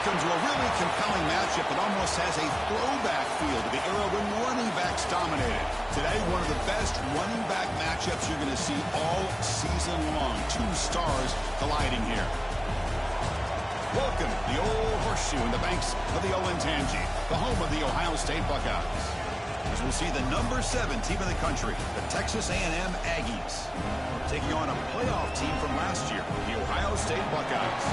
Welcome to a really compelling matchup that almost has a throwback feel to the era when running backs dominated. Today, one of the best running back matchups you're going to see all season long. Two stars colliding here. Welcome to the old horseshoe in the banks of the Olentangy, the home of the Ohio State Buckeyes. As we'll see the number 7 team in the country, the Texas A&M Aggies, taking on a playoff team from last year, the Ohio State Buckeyes.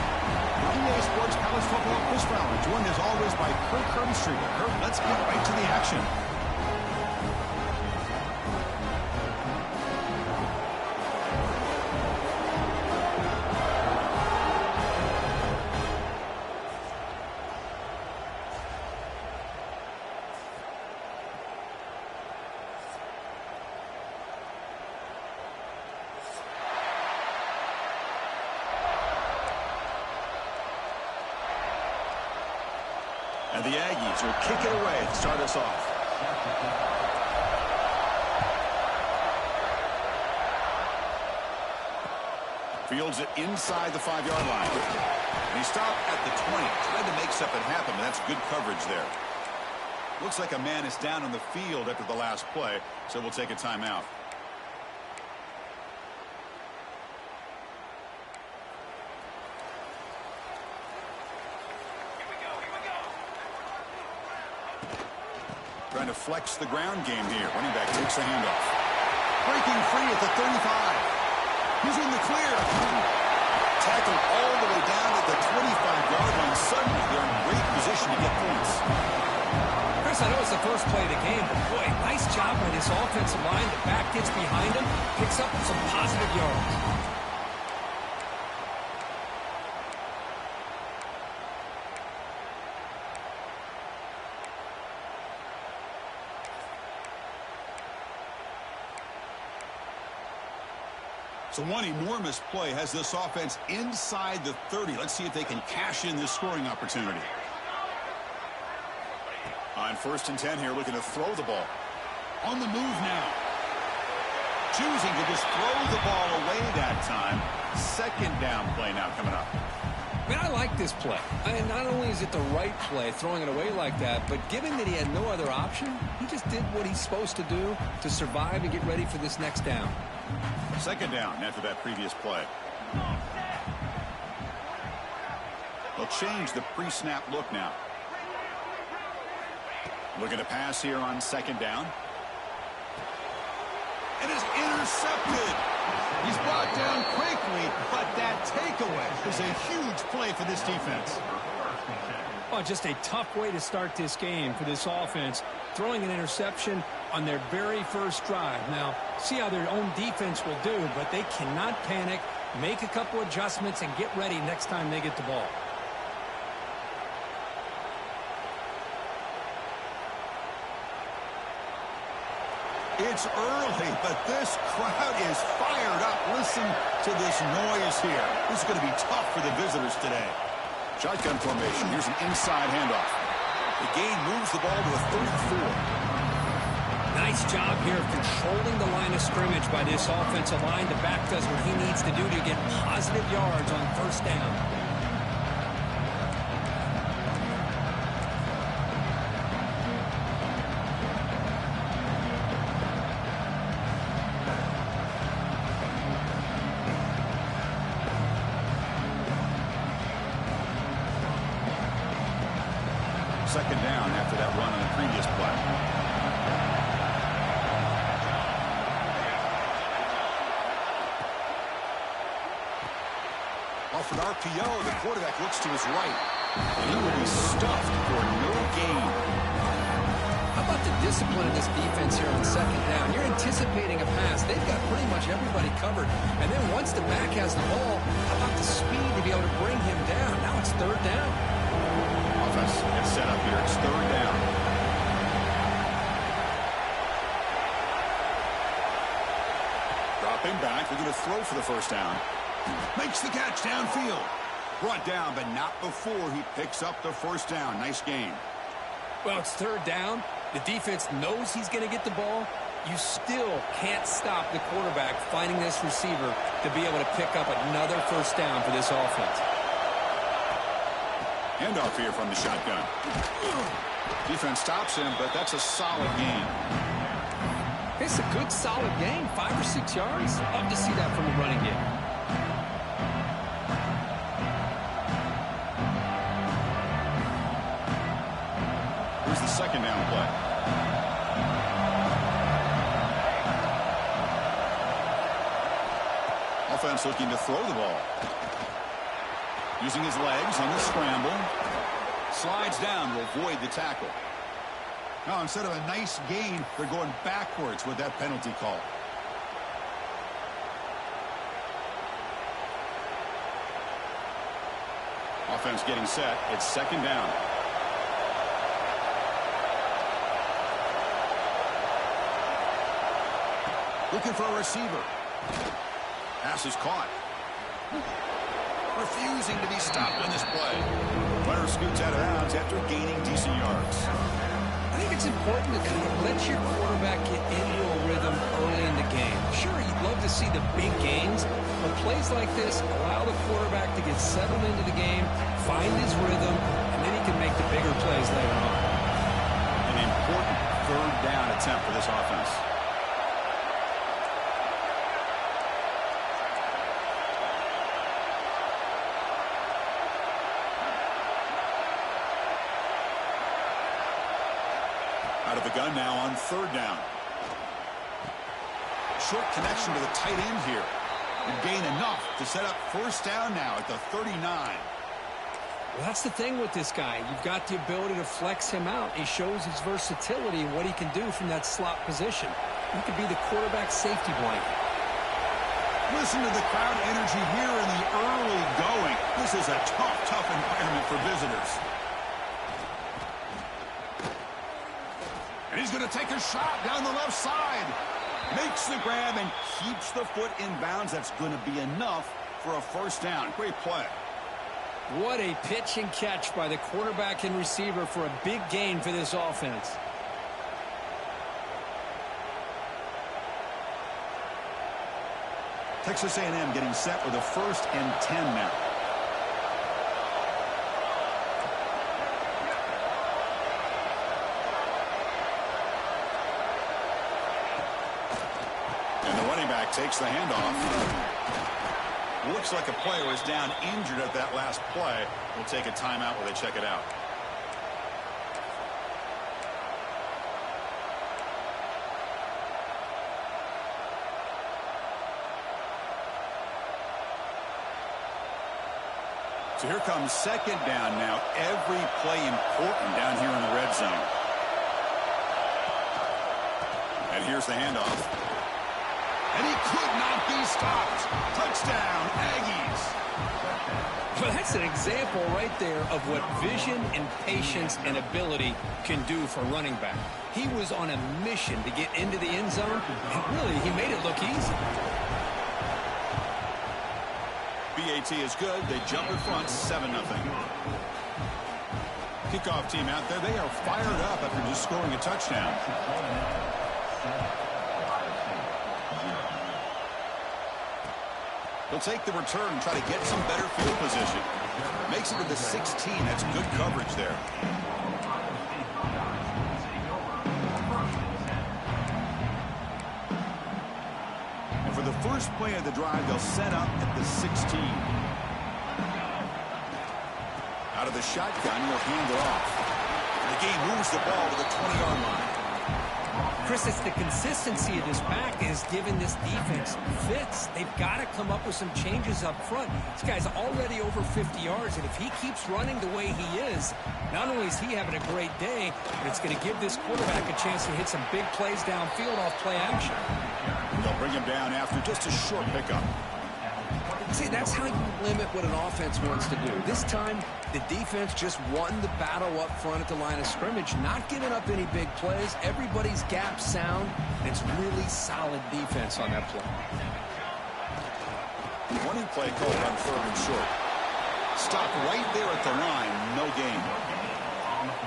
The EA Sports College Football Chris Fowler, joined as always by Kirk Herbstreit. Kirk, let's get right to the action. And the Aggies will kick it away to start us off. Fields it inside the 5-yard line. And he stopped at the 20. Tried to make something happen, but that's good coverage there. Looks like a man is down on the field after the last play, so we'll take a timeout. Trying to flex the ground game here. Running back takes the handoff. Breaking free at the 35. He's in the clear. Tackled all the way down at the 25-yard line. Suddenly, they're in great position to get points. Chris, I know it's the first play of the game, but boy, nice job by this offensive line. The back gets behind him, picks up some positive yards. So one enormous play has this offense inside the 30. Let's see if they can cash in this scoring opportunity. On 1st and 10 here, looking to throw the ball. On the move now. Choosing to just throw the ball away that time. 2nd down play now coming up. Man, I like this play. Not only is it the right play, throwing it away like that, but given that he had no other option, he just did what he's supposed to do to survive and get ready for this next down. 2nd down after that previous play. They'll change the pre-snap look now. Looking to pass here on 2nd down. It is intercepted. He's brought down quickly, but that takeaway is a huge play for this defense. Oh, just a tough way to start this game for this offense. Throwing an interception on their very first drive. Now, see how their own defense will do, but they cannot panic, make a couple adjustments, and get ready next time they get the ball. It's early, but this crowd is fired up. Listen to this noise here. This is going to be tough for the visitors today. Shotgun formation. Here's an inside handoff. The gain moves the ball to a 34. Nice job here of controlling the line of scrimmage by this offensive line. The back does what he needs to do to get positive yards on 1st down. Second down after that run on the previous play. Off an RPO, the quarterback looks to his right. And he will be stuffed for no gain. How about the discipline of this defense here on 2nd down? You're anticipating a pass. They've got pretty much everybody covered. And then once the back has the ball, how about the speed to be able to bring him down? Now it's 3rd down. Offense gets set up here. It's 3rd down. Dropping back. They're going to throw for the 1st down. Makes the catch downfield. Brought down, but not before he picks up the 1st down. Nice gain. Well, it's 3rd down. The defense knows he's going to get the ball. You still can't stop the quarterback finding this receiver to be able to pick up another 1st down for this offense. Handoff here from the shotgun. Defense stops him, but that's a solid gain. It's a good, solid gain. 5 or 6 yards. Love to see that from a running game. Here's the second down play. Offense looking to throw the ball. Using his legs on the scramble. Slides down to avoid the tackle. Now, instead of a nice gain, they're going backwards with that penalty call. Offense getting set. It's second down. Looking for a receiver. Pass is caught. Refusing to be stopped on this play. Runner scoots out of bounds after gaining decent yards. I think it's important to kind of let your quarterback get into a rhythm early in the game. Sure, you'd love to see the big gains, but plays like this allow the quarterback to get settled into the game, find his rhythm, and then he can make the bigger plays later on. An important third down attempt for this offense. Out of the gun now on third down. Short connection to the tight end here. And gain enough to set up first down now at the 39. Well, that's the thing with this guy. You've got the ability to flex him out. He shows his versatility and what he can do from that slot position. He could be the quarterback safety blanket. Listen to the crowd energy here in the early going. This is a tough environment for visitors. And he's going to take a shot down the left side. Makes the grab and keeps the foot in bounds. That's going to be enough for a first down. Great play. What a pitch and catch by the quarterback and receiver for a big gain for this offense. Texas A&M getting set with a 1st and 10 now. Takes the handoff. Looks like a player is down injured at that last play. We'll take a timeout while they check it out. So here comes second down now. Every play important down here in the red zone. And here's the handoff. And he could not be stopped. Touchdown, Aggies. Well, that's an example right there of what vision and patience and ability can do for running back. He was on a mission to get into the end zone, and really, he made it look easy. BAT is good. They jump in front, 7-0. Kickoff team out there. They are fired up after just scoring a touchdown. He'll take the return and try to get some better field position. Makes it to the 16. That's good coverage there. And for the first play of the drive, they'll set up at the 16. Out of the shotgun, he'll hand it off. And the game moves the ball to the 20-yard line. Chris, it's the consistency of this back is giving this defense fits. They've got to come up with some changes up front. This guy's already over 50 yards, and if he keeps running the way he is, not only is he having a great day, but it's going to give this quarterback a chance to hit some big plays downfield off play action. They'll bring him down after just a short pickup. See, that's how you limit what an offense wants to do. This time, the defense just won the battle up front at the line of scrimmage, not giving up any big plays. Everybody's gap sound. It's really solid defense on that play. Running play called on 3rd and short. Stop right there at the line. No gain.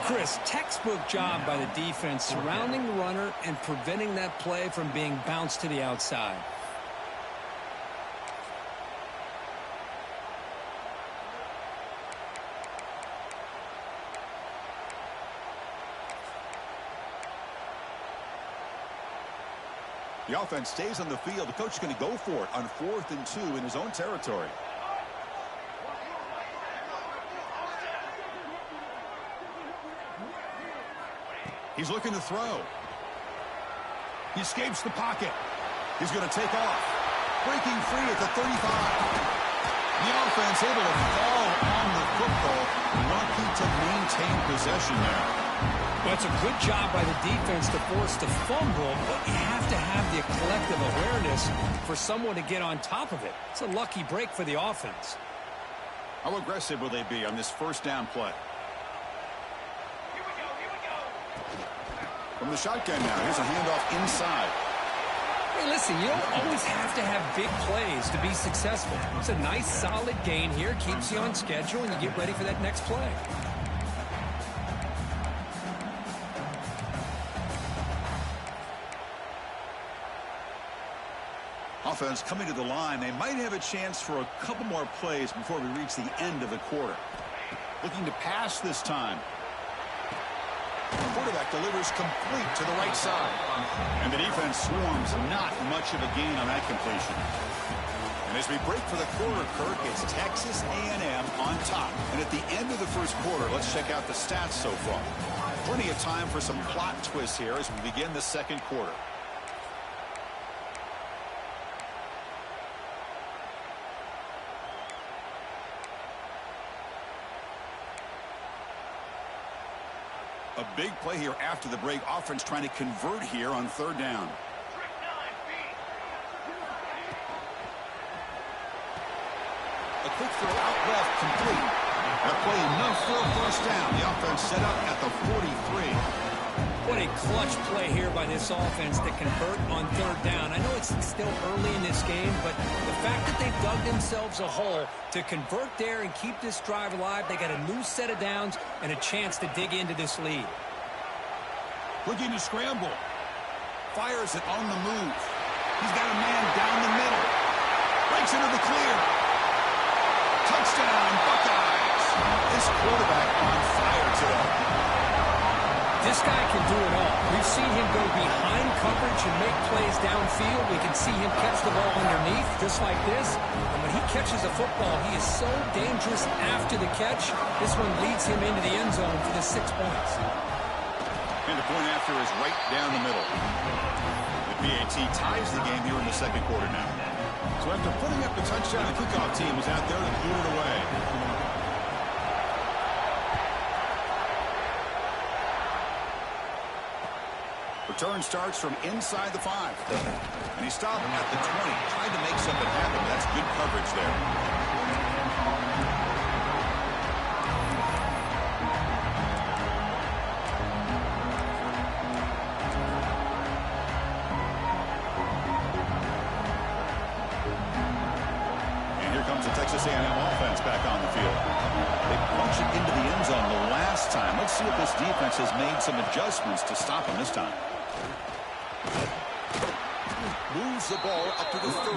Chris, textbook job by the defense surrounding the runner and preventing that play from being bounced to the outside. The offense stays on the field. The coach is going to go for it on 4th and 2 in his own territory. He's looking to throw. He escapes the pocket. He's going to take off. Breaking free at the 35. The offense able to fall on the football. Lucky to maintain possession there. Well, it's a good job by the defense to force the fumble, but you have to have the collective awareness for someone to get on top of it. It's a lucky break for the offense. How aggressive will they be on this first down play? From the shotgun now, here's a handoff inside. Hey, listen, you don't always have to have big plays to be successful. It's a nice, solid gain here, keeps you on schedule, and you get ready for that next play. Offense coming to the line. They might have a chance for a couple more plays before we reach the end of the quarter. Looking to pass this time. The quarterback delivers complete to the right side. And the defense swarms. Not much of a gain on that completion. And as we break for the quarter, Kirk, it's Texas A&M on top. And at the end of the first quarter, let's check out the stats so far. Plenty of time for some plot twists here as we begin the second quarter. A big play here after the break. Offense trying to convert here on 3rd down. A quick throw out left, complete. That play enough for a first down. The offense set up at the 43. What a clutch play here by this offense to convert on 3rd down. I know it's still early in this game, but the fact that they've dug themselves a hole to convert there and keep this drive alive, they got a new set of downs and a chance to dig into this lead. Looking to scramble. Fires it on the move. He's got a man down the middle. Breaks into the clear. Touchdown, Buckeyes. This quarterback on fire today. This guy can do it all. We've seen him go behind coverage and make plays downfield. We can see him catch the ball underneath, just like this. And when he catches a football, he is so dangerous after the catch. This one leads him into the end zone for the 6 points. And the point after is right down the middle. The PAT ties the game here in the second quarter now. So after putting up the touchdown, the kickoff team was out there to boot it away. Return starts from inside the 5. And he stopped at the 20. Tried to make something happen, but that's good coverage there. And here comes the Texas A&M offense back on the field. They punch it into the end zone the last time. Let's see if this defense has made some adjustments to stop him this time. Moves the ball up to the 30.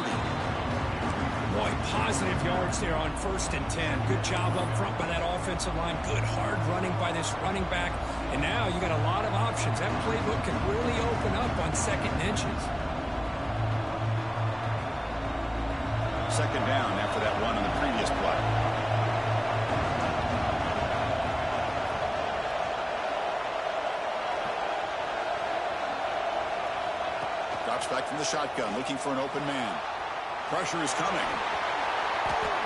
Boy, positive yards there on 1st and 10. Good job up front by that offensive line. Good hard running by this running back. And now you got a lot of options. That playbook can really open up on 2nd and inches. 2nd down after that run on the previous play. Drops back from the shotgun, looking for an open man. Pressure is coming.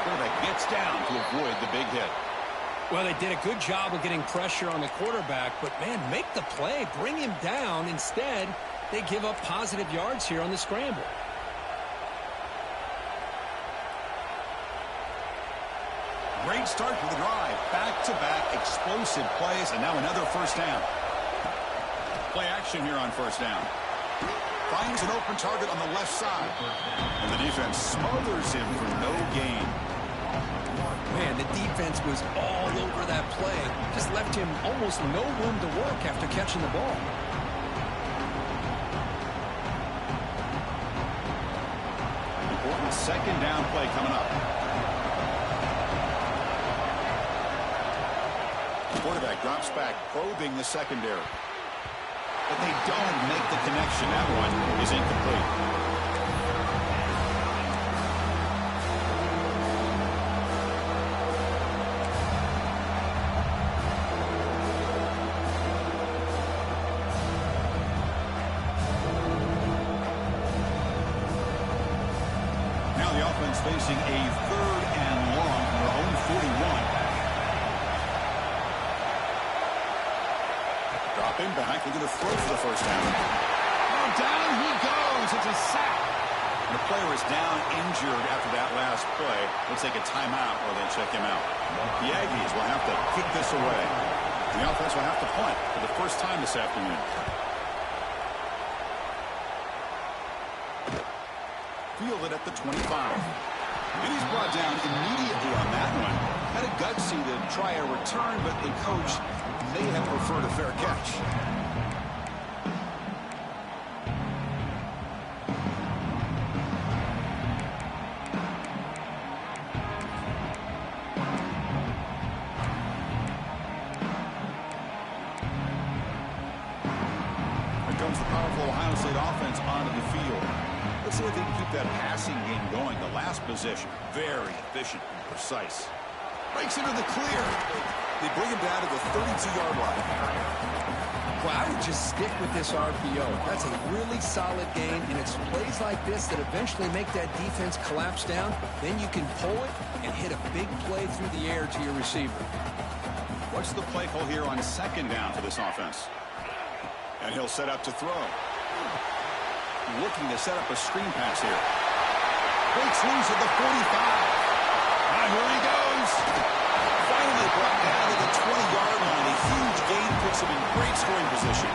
Quarterback gets down to avoid the big hit. Well, they did a good job of getting pressure on the quarterback, but, man, make the play. Bring him down. Instead, they give up positive yards here on the scramble. Great start for the drive. Back-to-back explosive plays, and now another first down. Play action here on 1st down. Finds an open target on the left side. And the defense smothers him for no gain. Man, the defense was all over that play. Just left him almost no room to work after catching the ball. Important 2nd down play coming up. The quarterback drops back, probing the secondary. but they don't make the connection. That one is incomplete. Facing a 3rd and long from their own 41. Dropping back, looking to throw for the first down. Oh, down he goes. It's a sack. The player is down injured after that last play. Looks like a timeout while they check him out. The Aggies will have to kick this away. The offense will have to punt for the first time this afternoon. Fielded at the 25. And he's brought down immediately on that one. Had a gutsy to try a return, but the coach may have preferred a fair catch. Here comes the powerful Ohio State offense onto the field. Let's see if they can keep that passing game going. The last possession, very efficient and precise. Breaks into the clear. They bring him down to the 32-yard line. Well, I would just stick with this RPO. That's a really solid game, and it's plays like this that eventually make that defense collapse down. Then you can pull it and hit a big play through the air to your receiver. What's the play call here on 2nd down for this offense? And he'll set up to throw. Looking to set up a screen pass here. Breaks loose at the 45. And here he goes. Finally brought down to the 20-yard line. A huge gain puts him in great scoring position.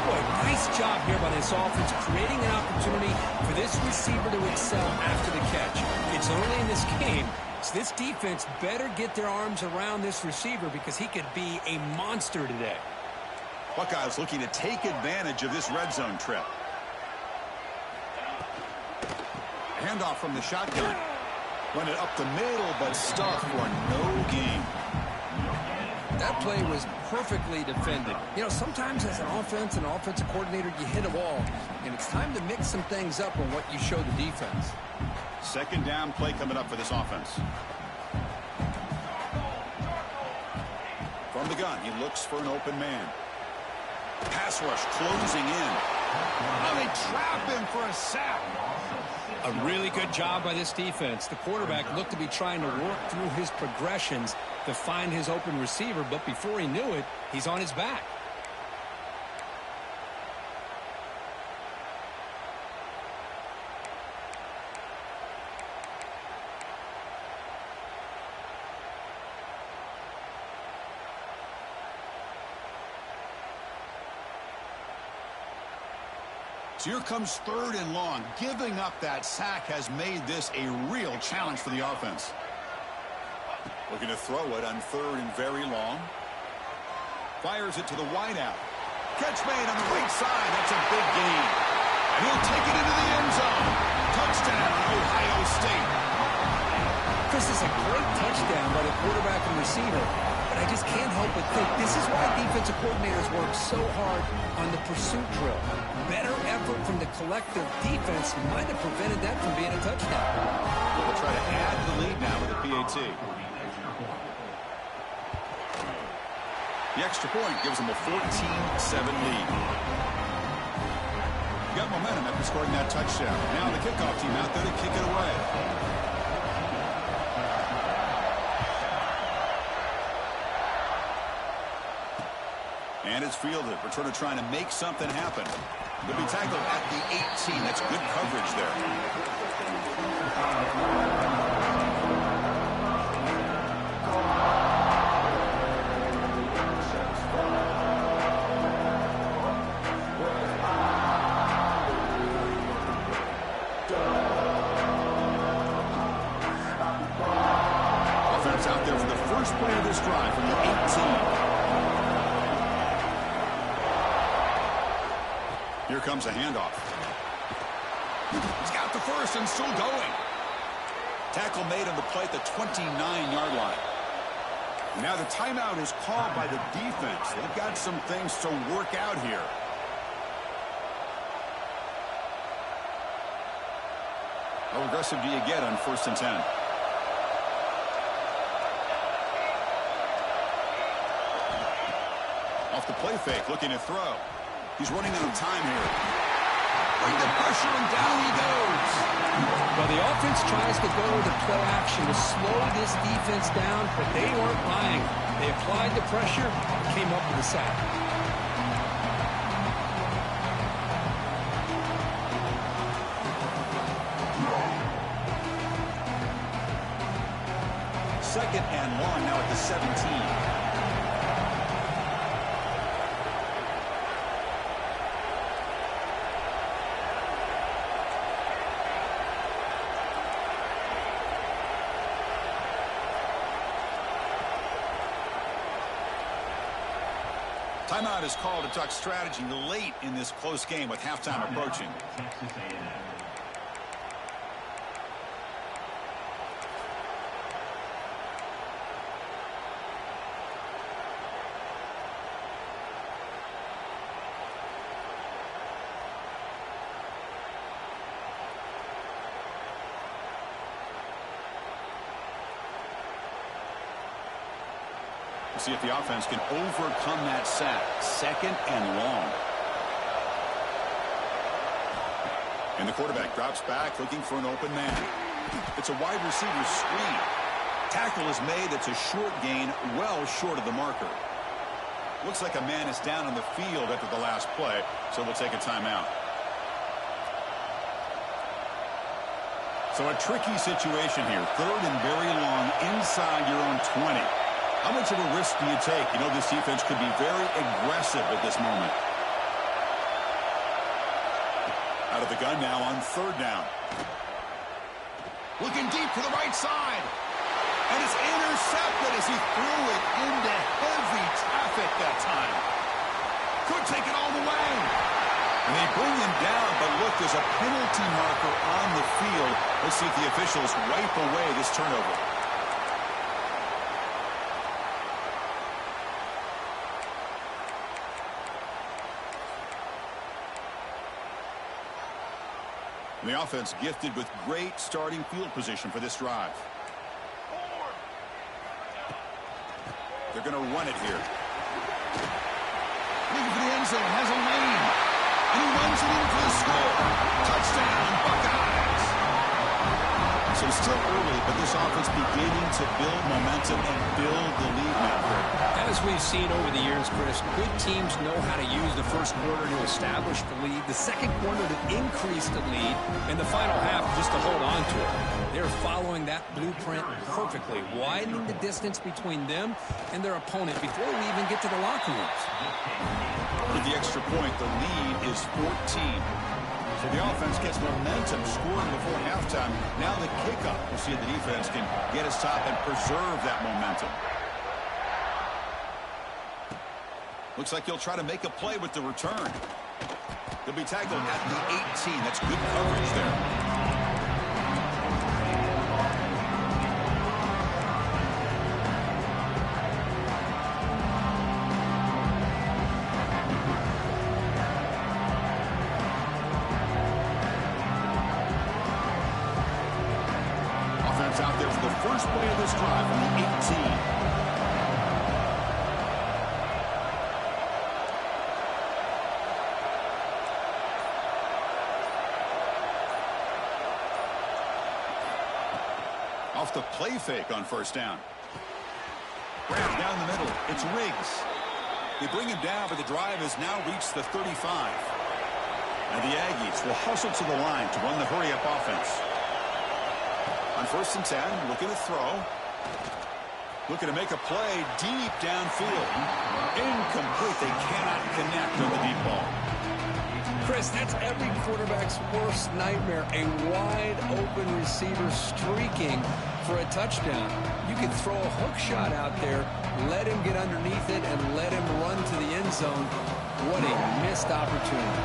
Boy, nice job here by this offense, creating an opportunity for this receiver to excel after the catch. It's early in this game, so this defense better get their arms around this receiver because he could be a monster today. Buckeyes looking to take advantage of this red zone trip. Handoff from the shotgun. Run it up the middle, but stuffed for no gain. That play was perfectly defended. You know, sometimes as an offense and offensive coordinator, you hit a wall, and it's time to mix some things up on what you show the defense. 2nd down play coming up for this offense. From the gun, he looks for an open man. Pass rush closing in. Now they trap him for a sack. A really good job by this defense. The quarterback looked to be trying to work through his progressions to find his open receiver, but before he knew it, he's on his back. So here comes 3rd and long. Giving up that sack has made this a real challenge for the offense. Looking to throw it on 3rd and very long. Fires it to the wideout. Catch made on the right side. That's a big gain. And he'll take it into the end zone. Touchdown, Ohio State. This is a great touchdown by the quarterback and receiver. But I just can't help but think this is why defensive coordinators work so hard on the pursuit drill. Better effort from the collective defense might have prevented that from being a touchdown. We'll try to add the lead now with a PAT. The extra point gives them a 14-7 lead. You got momentum after scoring that touchdown. Now the kickoff team out there to kick it away. And it's fielded. Returner trying to make something happen. They'll be tackled at the 18. That's good coverage there. Offense out there for the first play of this drive from the 18. Here comes a handoff. He's got the first and still going. Tackle made on the play at the 29-yard line. Now the timeout is called by the defense. They've got some things to work out here. How aggressive do you get on 1st and 10? Off the play fake, looking to throw. He's running out of time here. Bring the pressure, and down he goes. Well, the offense tries to go to play action to slow this defense down, but they weren't buying. They applied the pressure, came up with a sack. Second and long now at the 17. Timeout is called to talk strategy late in this close game with halftime approaching. See if the offense can overcome that sack. Second and long. And the quarterback drops back looking for an open man. It's a wide receiver screen. Tackle is made. It's a short gain, well short of the marker. Looks like a man is down on the field after the last play, so we'll take a timeout. So a tricky situation here. 3rd and very long inside your own 20. How much of a risk do you take? You know, this defense could be very aggressive at this moment. Out of the gun now on 3rd down. Looking deep to the right side. And it's intercepted as he threw it into heavy traffic that time. Could take it all the way. And they bring him down, but look, there's a penalty marker on the field. Let's see if the officials wipe away this turnover. And the offense gifted with great starting field position for this drive. They're going to run it here. Looking for the end zone, has a lane. And he runs it in for the score. Touchdown, Buckeyes. So still early, but this offense beginning to build momentum and build the lead now. As we've seen over the years, Chris, good teams know how to use the first quarter to establish the lead, the second quarter to increase the lead, and the final half just to hold on to it. They're following that blueprint perfectly, widening the distance between them and their opponent before we even get to the locker rooms. With the extra point, the lead is 14. So the offense gets momentum scoring before halftime. Now the kickoff. We'll see if the defense can get a stop and preserve that momentum. Looks like he'll try to make a play with the return. He'll be tackled at the 18. That's good coverage there. Out there for the first play of this drive on the 18. Off the play fake on 1st down. Grab down the middle. It's Riggs. They bring him down, but the drive has now reached the 35. And the Aggies will hustle to the line to run the hurry-up offense. On 1st and 10, looking to throw. Looking to make a play deep downfield. Incomplete. They cannot connect on the deep ball. Chris, that's every quarterback's worst nightmare. A wide-open receiver streaking for a touchdown. You can throw a hook shot out there, let him get underneath it, and let him run to the end zone. What a missed opportunity.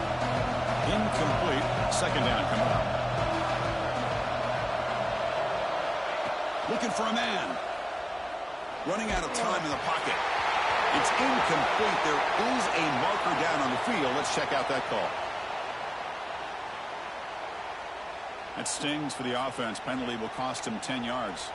Incomplete. 2nd down coming up. Looking for a man. Running out of time in the pocket. It's incomplete. There is a marker down on the field. Let's check out that call. That stings for the offense. Penalty will cost him 10 yards.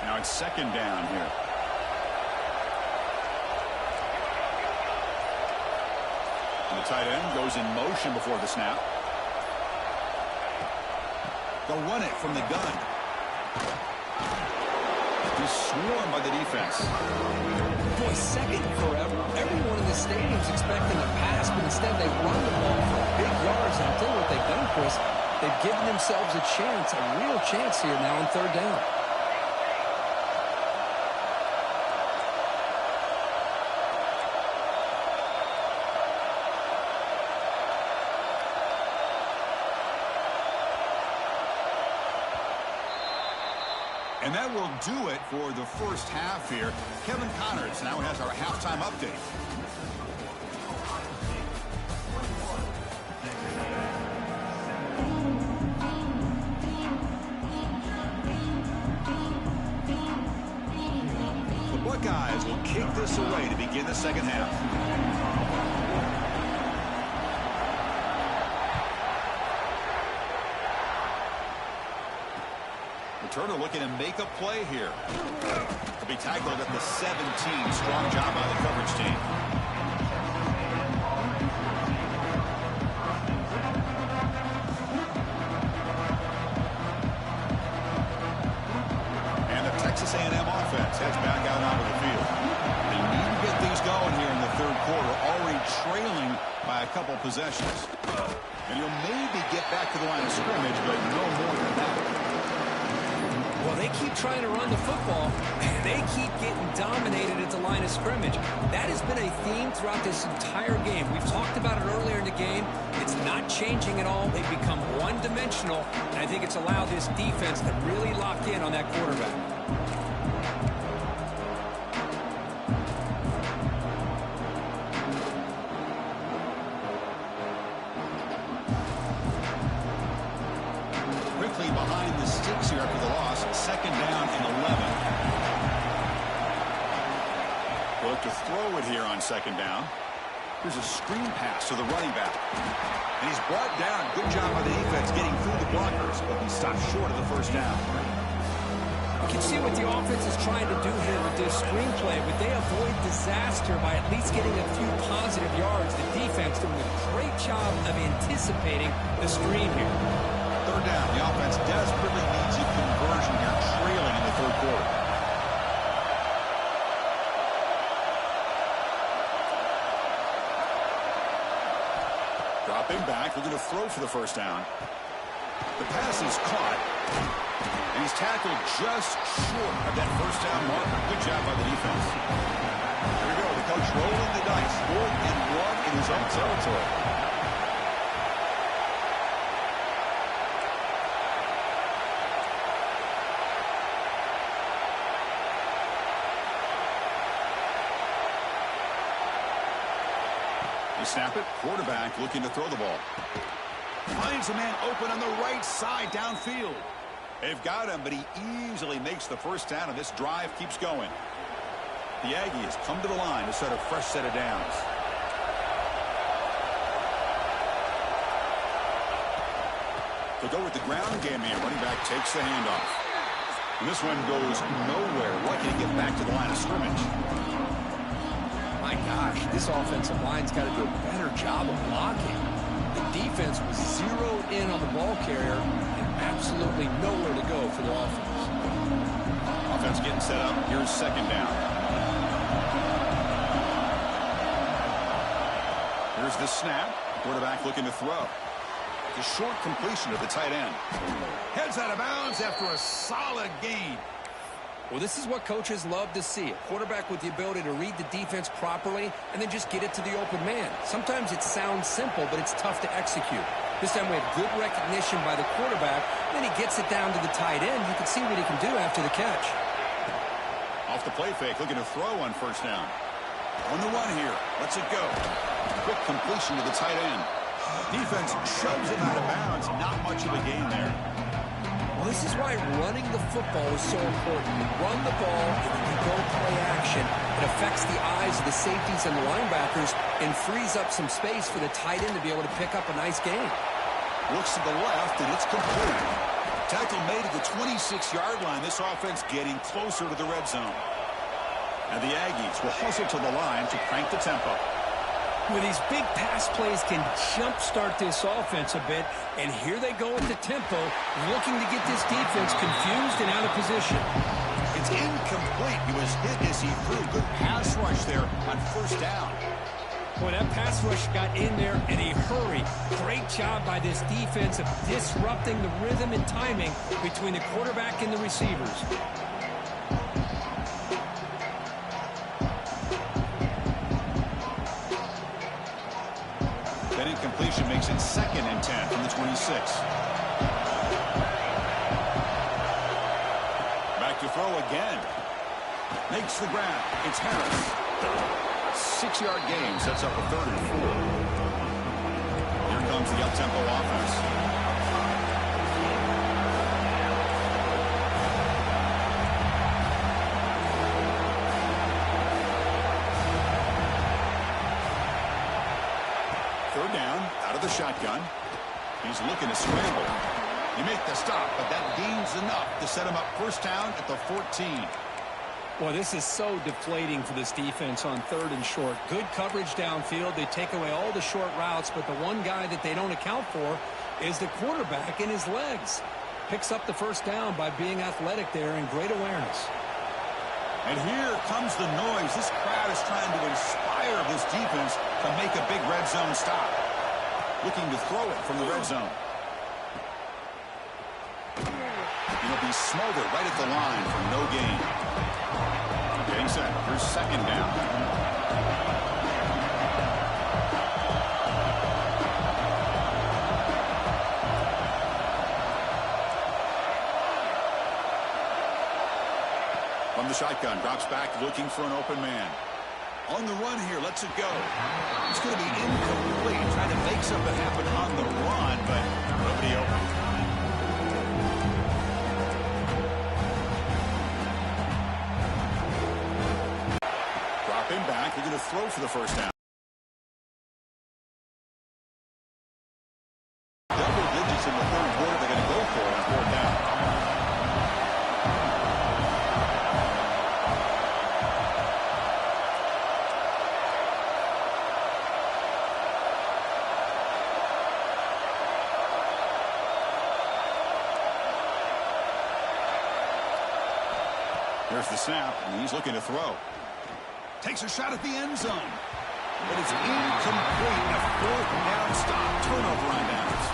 Now it's second down here. And the tight end goes in motion before the snap. They'll run it from the gun. He's swarmed by the defense. Boy, second forever. Everyone in the stadium's expecting a pass, but instead they run the ball for big yards. And I'll tell you what they've done, Chris. They've given themselves a chance, a real chance here now on third down. And that will do it for the first half here. Kevin Connors now has our halftime update. The Buckeyes will kick this away to begin the second half. Turner looking to make a play here. To be tackled at the 17. Strong job by the coverage team. And the Texas A&M offense heads back out onto the field. They need to get things going here in the third quarter, already trailing by a couple possessions. And you'll maybe get back to the line of scrimmage, but no more than that. Well, they keep trying to run the football, and they keep getting dominated at the line of scrimmage. That has been a theme throughout this entire game. We've talked about it earlier in the game. It's not changing at all. They've become one-dimensional, and I think it's allowed this defense to really lock in on that quarterback. Behind the sticks here after the loss. Second down and 11. We'll look to throw it here on second down. Here's a screen pass to the running back. And he's brought down. Good job by the defense getting through the blockers, but he stopped short of the first down. You can see what the offense is trying to do here with this screenplay, but they avoid disaster by at least getting a few positive yards. The defense doing a great job of anticipating the screen here. Third down. The offense desperately needs a conversion here, trailing in the third quarter. Dropping back, looking to throw for the first down. The pass is caught, and he's tackled just short of that first down marker. Good job by the defense. Here we go. The coach rolling the dice. 4th and 1 in his own territory. Snap it. Quarterback looking to throw the ball. Finds a man open on the right side downfield. They've got him, but he easily makes the first down, and this drive keeps going. The Aggies come to the line to set a fresh set of downs. They'll go with the ground game here. Running back takes the handoff. And this one goes nowhere. Lucky to get back to the line of scrimmage. My gosh, this offensive line's got to do a better job of blocking. The defense was zeroed in on the ball carrier and absolutely nowhere to go for the offense. Offense getting set up. Here's second down. Here's the snap. Quarterback looking to throw. The short completion to the tight end. Heads out of bounds after a solid gain. Well, this is what coaches love to see. A quarterback with the ability to read the defense properly and then just get it to the open man. Sometimes it sounds simple, but it's tough to execute. This time we have good recognition by the quarterback. Then he gets it down to the tight end. You can see what he can do after the catch. Off the play fake, looking to throw on first down. On the run here, lets it go. Quick completion to the tight end. Defense shoves him out of bounds. Not much of a gain there. Well, this is why running the football is so important. You run the ball, and then you go play action. It affects the eyes of the safeties and the linebackers and frees up some space for the tight end to be able to pick up a nice gain. Looks to the left, and it's complete. Tackle made at the 26-yard line. This offense getting closer to the red zone. And the Aggies will hustle to the line to crank the tempo. Well, these big pass plays can jumpstart this offense a bit, and here they go at the tempo, looking to get this defense confused and out of position. It's incomplete. He was hit as he threw. Good pass rush there on first down. Boy, that pass rush got in there in a hurry. Great job by this defense of disrupting the rhythm and timing between the quarterback and the receivers. That incompletion makes it 2nd and 10 from the 26. Back to throw again. Makes the grab. It's Harris. 6-yard gain sets up a 3rd and 4. Here comes the up-tempo offense. Third down, out of the shotgun. He's looking to scramble. You make the stop, but that gains enough to set him up first down at the 14. Boy, this is so deflating for this defense on 3rd and short. Good coverage downfield. They take away all the short routes, but the one guy that they don't account for is the quarterback and his legs. Picks up the first down by being athletic there and great awareness. And here comes the noise. This crowd is trying to inspire this defense to make a big red zone stop. Looking to throw it from the red zone. He'll be smothered right at the line for no gain. Getting set. Here's 2nd down. From the shotgun, drops back looking for an open man. On the run here, lets it go. It's going to be incomplete. Trying to make something happen on the run, but nobody open. Back, they're going to throw for the first down. Double digits in the 3rd quarter. They're going to go for it on 4th down. There's the snap, and he's looking to throw. Takes a shot at the end zone. But it's incomplete. A 4th down stop. Turnover on downs.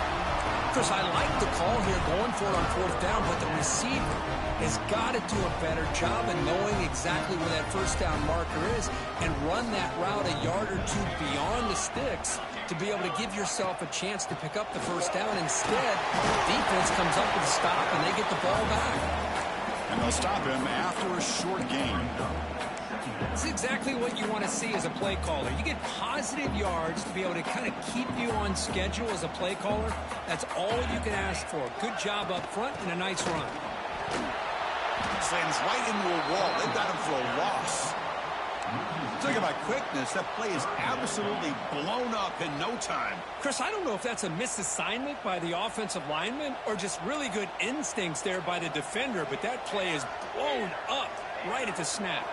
Chris, I like the call here going for it on 4th down, but the receiver has got to do a better job of knowing exactly where that first down marker is and run that route a yard or two beyond the sticks to be able to give yourself a chance to pick up the first down. Instead, defense comes up with a stop and they get the ball back. And they'll stop him after a short gain. It's exactly what you want to see as a play caller. You get positive yards to be able to kind of keep you on schedule as a play caller. That's all you can ask for. Good job up front and a nice run. Slams right into a wall. They've got him for a loss. Talking about quickness, that play is absolutely blown up in no time. Chris, I don't know if that's a misassignment by the offensive lineman or just really good instincts there by the defender, but that play is blown up right at the snap.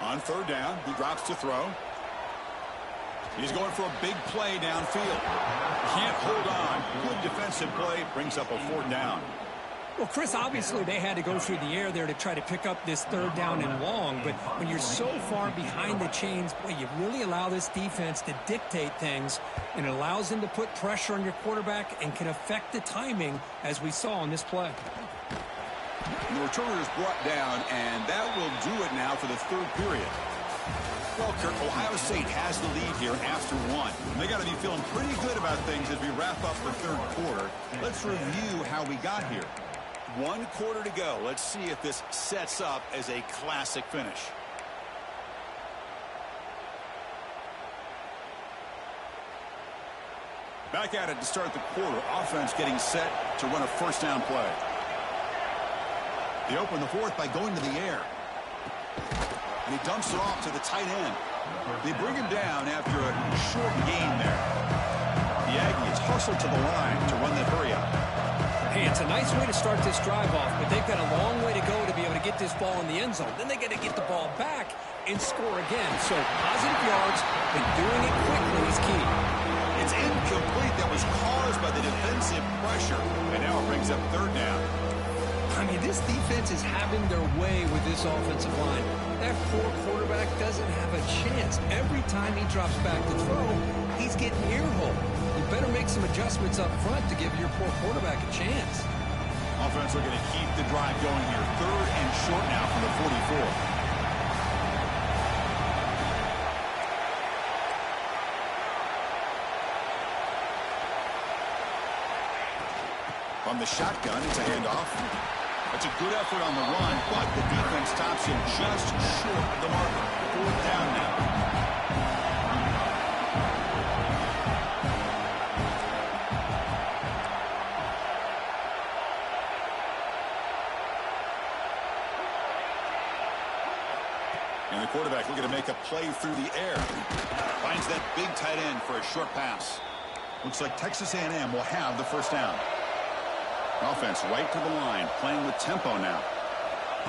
On 3rd down, he drops to throw. He's going for a big play downfield. Can't hold on. Good defensive play. Brings up a 4th down. Well, Chris, obviously they had to go through the air there to try to pick up this 3rd down and long, but when you're so far behind the chains, boy, you really allow this defense to dictate things, and it allows them to put pressure on your quarterback and can affect the timing, as we saw on this play. And the returner is brought down, and that will do it now for the 3rd period. Well, Kirk, Ohio State has the lead here after one. They got to be feeling pretty good about things as we wrap up the third quarter. Let's review how we got here. 1 quarter to go. Let's see if this sets up as a classic finish. Back at it to start the quarter. Offense getting set to run a first down play. They open the fourth by going to the air. And he dumps it off to the tight end. They bring him down after a short gain there. The Aggies hustle to the line to run that hurry up. Hey, it's a nice way to start this drive off, but they've got a long way to go to be able to get this ball in the end zone. Then they got to get the ball back and score again. So positive yards, but doing it quickly is key. It's incomplete. That was caused by the defensive pressure. And now it brings up third down. I mean, this defense is having their way with this offensive line. That poor quarterback doesn't have a chance. Every time he drops back to throw, he's getting ear-holed. You better make some adjustments up front to give your poor quarterback a chance. Offense looking to keep the drive going here. Third and short now from the 44. From the shotgun, it's a handoff. It's a good effort on the run, but the defense stops him just short of the marker. Fourth down now. And the quarterback looking to make a play through the air. Finds that big tight end for a short pass. Looks like Texas A&M will have the first down. Offense right to the line, playing with tempo now.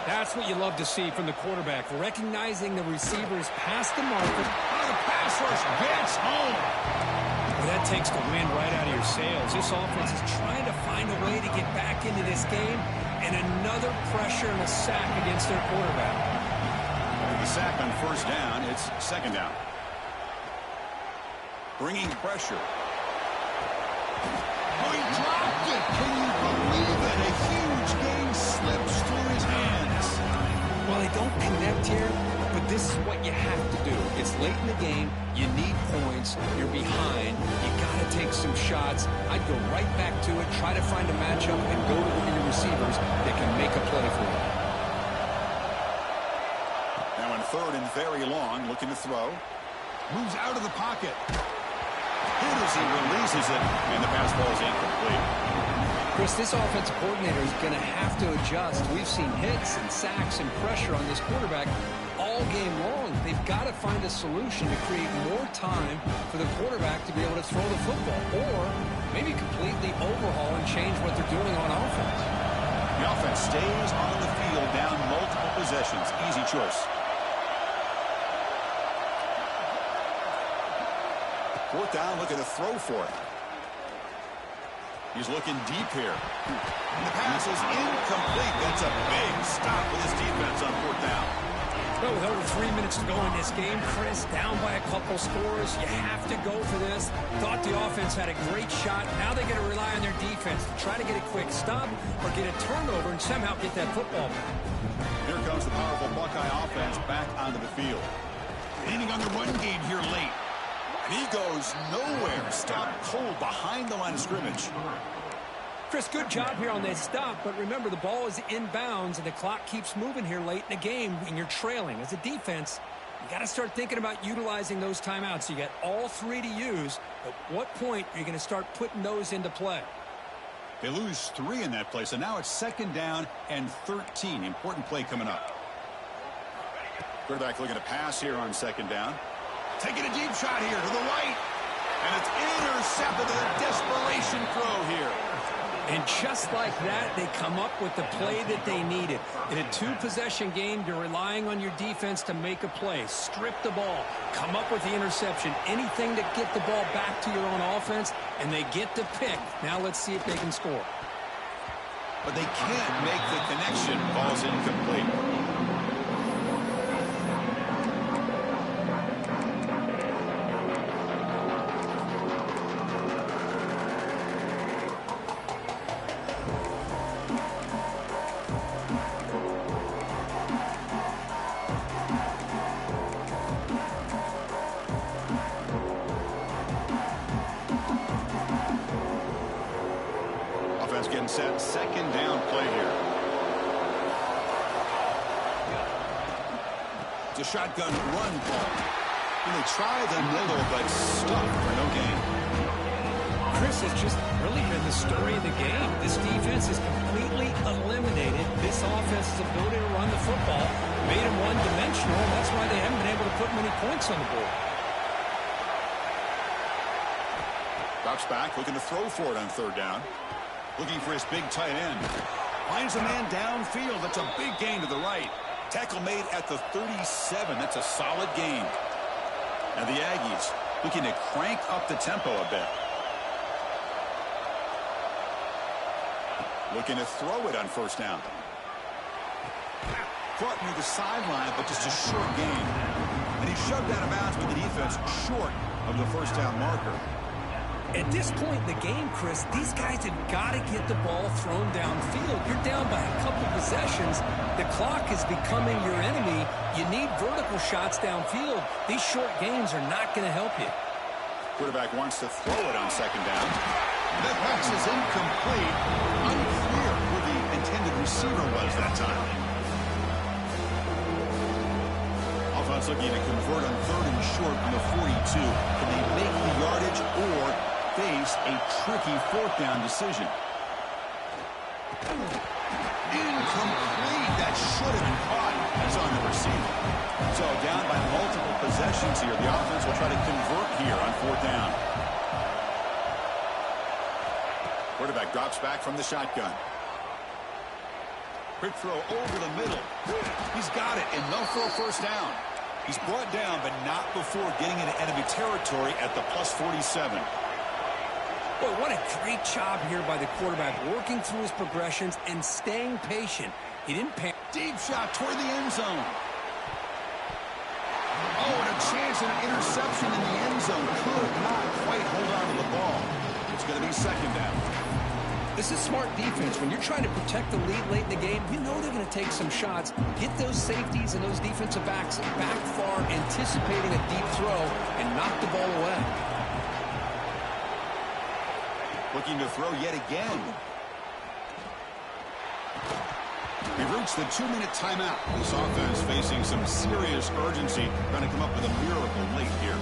That's what you love to see from the quarterback, recognizing the receivers past the marker. The pass rush gets home. Well, that takes the wind right out of your sails. This offense is trying to find a way to get back into this game, and another pressure and a sack against their quarterback. With the sack on first down, it's second down. Bringing pressure. Oh, he dropped it. Can you believe it? A huge gain slips through his hands. Well, they don't connect here, but this is what you have to do. It's late in the game. You need points. You're behind. You got to take some shots. I'd go right back to it, try to find a matchup, and go to one of your receivers that can make a play for you. Now on third and very long, looking to throw. Moves out of the pocket. Hit as he releases it, and the pass ball is incomplete. Chris, this offensive coordinator is going to have to adjust. We've seen hits and sacks and pressure on this quarterback all game long. They've got to find a solution to create more time for the quarterback to be able to throw the football, or maybe completely overhaul and change what they're doing on offense. The offense stays on the field down multiple possessions. Easy choice. Fourth down, looking to throw for it. He's looking deep here. And the pass is incomplete. That's a big stop with his defense on fourth down. Well, with over 3 minutes to go in this game, Chris, down by a couple scores. You have to go for this. Thought the offense had a great shot. Now they got to rely on their defense to try to get a quick stop or get a turnover and somehow get that football back. Here comes the powerful Buckeye offense back onto the field. Leaning on the run game here late. And he goes nowhere. Stopped cold behind the line of scrimmage. Chris, good job here on that stop, but remember, the ball is inbounds, and the clock keeps moving here late in the game, and you're trailing. As a defense, you got to start thinking about utilizing those timeouts. You got all three to use. At what point are you going to start putting those into play? They lose 3 in that play, so now it's second down and 13. Important play coming up. Quarterback looking to pass here on second down. Taking a deep shot here to the right. And it's intercepted with a desperation throw here. And just like that, they come up with the play that they needed. In a 2-possession game, you're relying on your defense to make a play. Strip the ball. Come up with the interception. Anything to get the ball back to your own offense, and they get the pick. Now let's see if they can score. But they can't make the connection. Ball's incomplete. on set. Second down play here. It's a shotgun run ball. And they try the middle, but stuck for no gain. Chris, has just really been the story of the game. This defense has completely eliminated this offense's ability to run the football, made them one-dimensional, and that's why they haven't been able to put many points on the board. Drops back, looking to throw for it on third down. Looking for his big tight end. Finds a man downfield. That's a big gain to the right. Tackle made at the 37. That's a solid gain. And the Aggies looking to crank up the tempo a bit. Looking to throw it on first down. Caught near the sideline, but just a short gain. And he shoved out of bounds with the defense short of the first down marker. At this point in the game, Chris, these guys have got to get the ball thrown downfield. You're down by a couple possessions. The clock is becoming your enemy. You need vertical shots downfield. These short gains are not going to help you. Quarterback wants to throw it on second down. That pass is incomplete. Unclear who the intended receiver was that time. Offense looking to convert on third and short from the 42. Can they make the yardage or face a tricky fourth down decision? Incomplete. That should have been caught. It's on the receiver. So down by multiple possessions here. The offense will try to convert here on fourth down. Quarterback drops back from the shotgun. Quick throw over the middle. He's got it, enough for a first down. He's brought down, but not before getting into enemy territory at the +47. Boy, what a great job here by the quarterback, working through his progressions and staying patient. He didn't panic. Deep shot toward the end zone. Oh, and a chance at an interception in the end zone. Could not quite hold on to the ball. It's going to be second down. This is smart defense. When you're trying to protect the lead late in the game, you know they're going to take some shots. Get those safeties and those defensive backs back far, anticipating a deep throw, and knock the ball away. Looking to throw yet again. We've reached the 2-minute timeout. This offense facing some serious urgency, trying to come up with a miracle late here.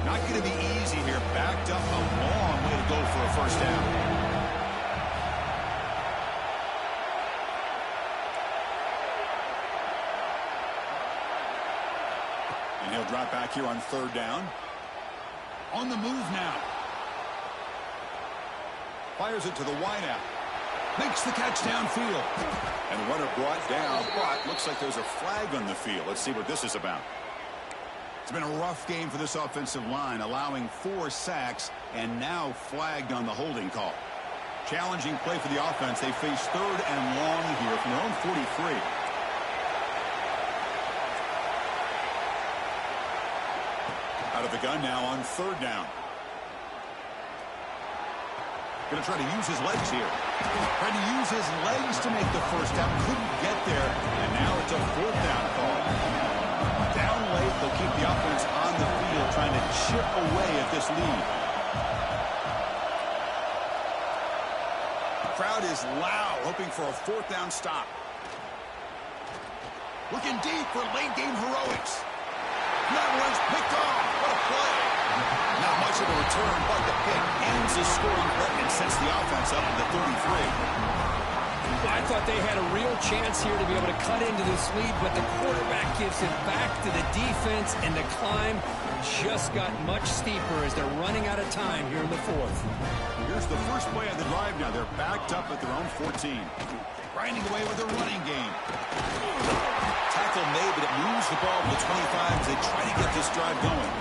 Not going to be easy here. Backed up a long way to go for a first down. And he'll drop back here on third down. On the move now. Fires it to the wideout. Makes the catch downfield. And runner brought down, but looks like there's a flag on the field. Let's see what this is about. It's been a rough game for this offensive line, allowing 4 sacks and now flagged on the holding call. Challenging play for the offense. They face third and long here from their own 43. Out of the gun now on third down. Going to try to use his legs here. Trying to use his legs to make the first down. Couldn't get there, and now it's a fourth down call. Down late, they'll keep the offense on the field, trying to chip away at this lead. The crowd is loud, hoping for a fourth down stop. Looking deep for late game heroics. That one's picked off. What a play. Not much of a return, but the pick ends the scoring threat and sets the offense up in the 33. I thought they had a real chance here to be able to cut into this lead, but the quarterback gives it back to the defense, and the climb just got much steeper as they're running out of time here in the fourth. Here's the first play of the drive now. They're backed up at their own 14. Grinding away with their running game. Tackle made, but it moves the ball to the 25 as they try to get this drive going.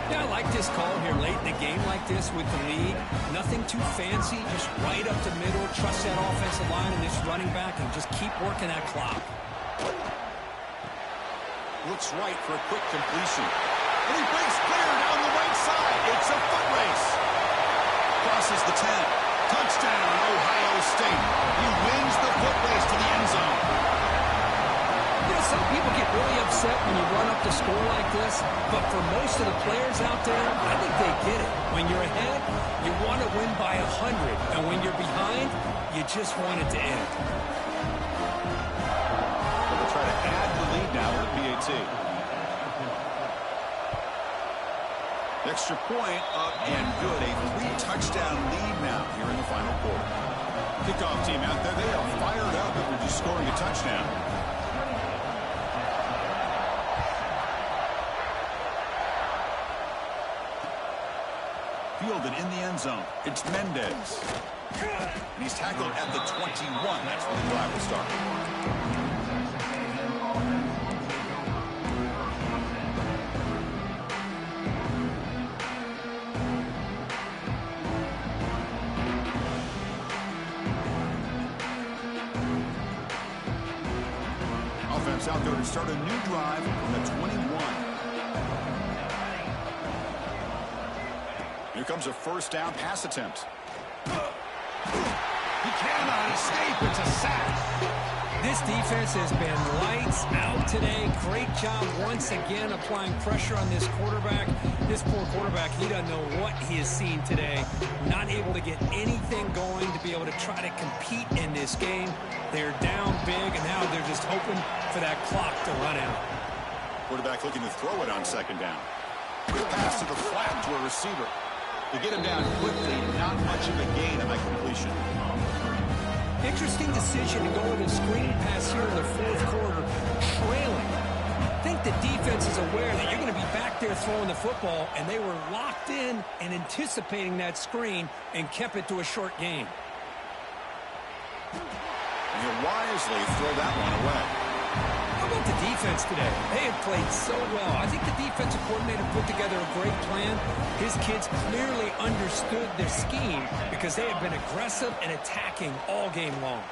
Yeah, I like this call here late in the game like this with the lead. Nothing too fancy, just right up the middle. Trust that offensive line and this running back and just keep working that clock. Looks right for a quick completion. And he breaks clear down the right side. It's a foot race. Crosses the 10. Touchdown, Ohio State. He wins the foot race to the end zone. You know, some people get really upset when you run up tough to score like this, but for most of the players out there, I think they get it. When you're ahead, you want to win by 100, and when you're behind, you just want it to end. They'll try to add the lead now with PAT. Extra point up and good. A 3-touchdown lead now here in the final quarter. Kickoff team out there, they are fired up after just scoring a touchdown. Fielded in the end zone. It's Mendez. And he's tackled at the 21. That's where the drive will start. Offense out there to start a new drive on the 21. Here comes a first down pass attempt. He cannot escape. It's a sack. This defense has been lights out today. Great job once again applying pressure on this quarterback. This poor quarterback, he doesn't know what he has seen today. Not able to get anything going to be able to try to compete in this game. They're down big, and now they're just hoping for that clock to run out. Quarterback looking to throw it on second down. Quick pass to the flat to a receiver. To get him down quickly, not much of a gain on that completion. Interesting decision to go with a screen pass here in the fourth quarter, trailing. I think the defense is aware that you're going to be back there throwing the football, and they were locked in and anticipating that screen and kept it to a short gain. And he'll wisely throw that one away. How about the defense today? They have played so well. I think the defensive coordinator put together a great plan. His kids clearly understood their scheme because they have been aggressive and attacking all game long.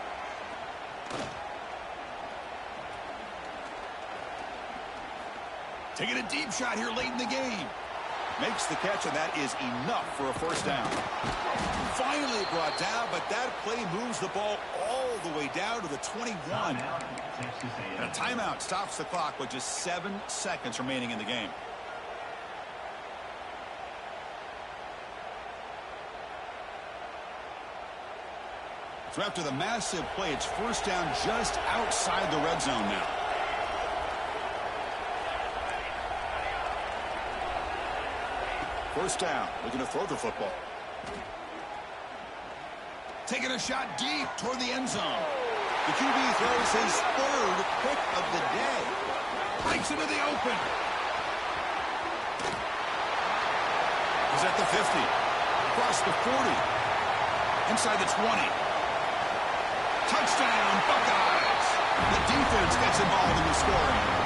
Taking a deep shot here late in the game. Makes the catch, and that is enough for a first down. Finally brought down, but that play moves the ball all the way down to the 21. And a timeout stops the clock with just 7 seconds remaining in the game. So after the massive play, it's first down just outside the red zone now. First down, looking to throw the football. Taking a shot deep toward the end zone. The QB throws his third pick of the day. Breaks into the open. He's at the 50. Across the 40. Inside the 20. Touchdown, Buckeyes. The defense gets involved in the scoring.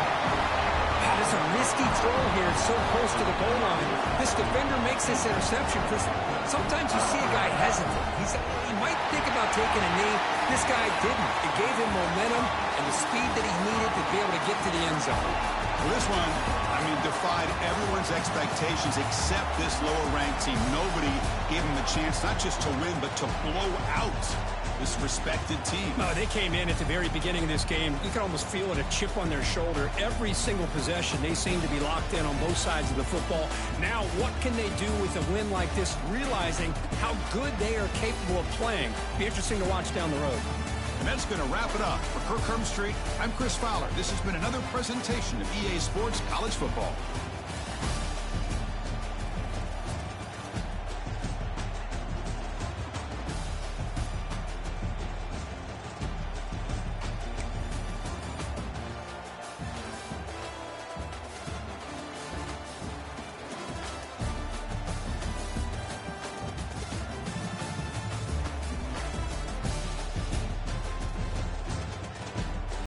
It's a risky throw here, so close to the goal line. This defender makes this interception because sometimes you see a guy hesitant. He might think about taking a knee. This guy didn't. It gave him momentum and the speed that he needed to be able to get to the end zone. Well, this one, defied everyone's expectations except this lower-ranked team. Nobody gave him a chance not just to win, but to blow out this respected team. They came in at the very beginning of this game. You can almost feel it, a chip on their shoulder. Every single possession, they seem to be locked in on both sides of the football. Now, what can they do with a win like this, realizing how good they are capable of playing? Be interesting to watch down the road. And that's going to wrap it up. For Kirk Street, I'm Chris Fowler. This has been another presentation of EA Sports College Football.